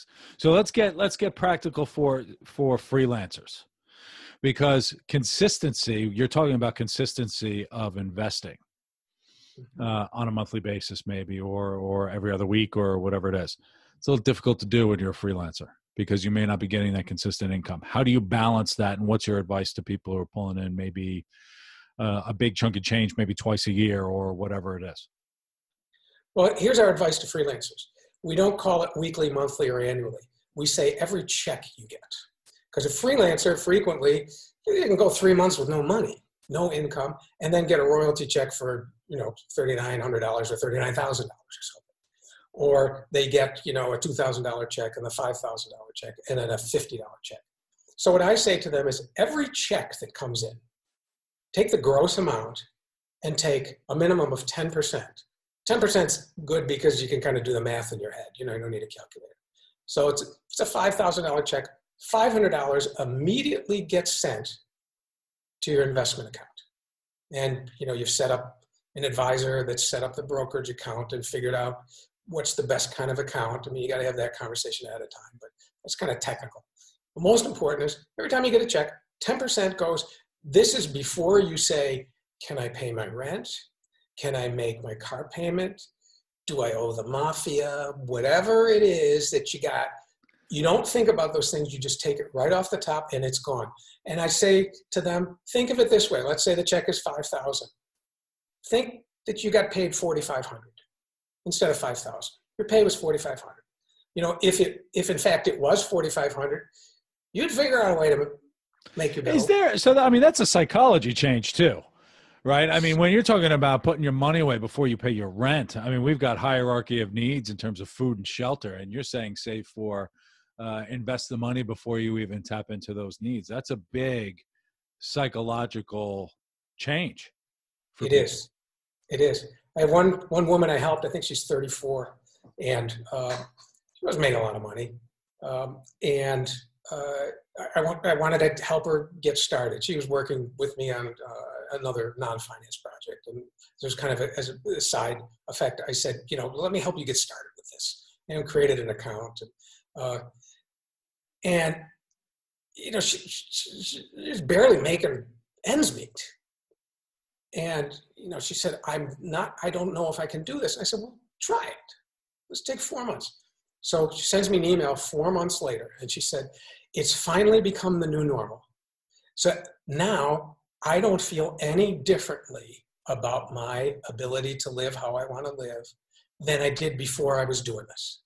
things. So let's get practical for freelancers, because consistency, you're talking about consistency of investing on a monthly basis, maybe, or every other week, or whatever it is. It's a little difficult to do when you're a freelancer because you may not be getting that consistent income. How do you balance that? And what's your advice to people who are pulling in maybe a big chunk of change, maybe twice a year or whatever it is? Well, here's our advice to freelancers. We don't call it weekly, monthly, or annually. We say every check you get. Because a freelancer, frequently, you can go 3 months with no money, no income, and then get a royalty check for, $3,900 or $39,000 or something. Or they get, a $2,000 check and a $5,000 check and then a $50 check. So what I say to them is every check that comes in, take the gross amount and take a minimum of 10%. 10% is good because you can kind of do the math in your head. You don't need a calculator. So it's a $5,000 check. $500 immediately gets sent to your investment account. And, you've set up an advisor that's set up the brokerage account and figured out what's the best kind of account. I mean, you got to have that conversation ahead of time, but that's kind of technical. The most important is every time you get a check, 10% goes, this is before you say, can I pay my rent? Can I make my car payment? Do I owe the mafia? Whatever it is that you got, you don't think about those things. You just take it right off the top and it's gone. And I say to them, think of it this way. Let's say the check is $5,000. Think that you got paid $4,500 instead of $5,000. Your pay was $4,500. If in fact it was $4,500, you'd figure out a way to make your bill. Is there? So that's a psychology change too, right? I mean, when you're talking about putting your money away before you pay your rent, we've got hierarchy of needs in terms of food and shelter, and you're saying save for, invest the money before you even tap into those needs. That's a big psychological change. It is. I have one woman I helped. I think she's 34, and she wasn't making a lot of money. I wanted to help her get started. She was working with me on another non-finance project, and there's kind of as a side effect. I said, let me help you get started with this, and created an account. She was barely making ends meet. And, she said, I don't know if I can do this. I said, well, try it. Let's take 4 months. So she sends me an email 4 months later, and she said, it's finally become the new normal. So now I don't feel any differently about my ability to live how I want to live than I did before I was doing this.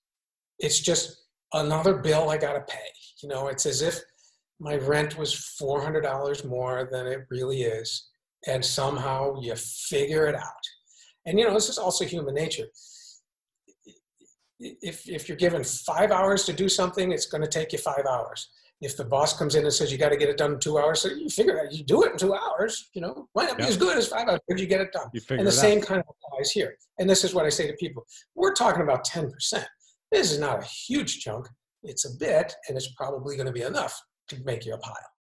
It's just another bill I got to pay. It's as if my rent was $400 more than it really is. And somehow you figure it out. And, this is also human nature. If you're given 5 hours to do something, it's going to take you 5 hours. If the boss comes in and says you got to get it done in 2 hours, so you figure it out. You do it in 2 hours. Might not be as good as 5 hours, but you get it done. And the same kind of applies here. And this is what I say to people. We're talking about 10%. This is not a huge chunk. It's a bit, and it's probably going to be enough to make you a pile.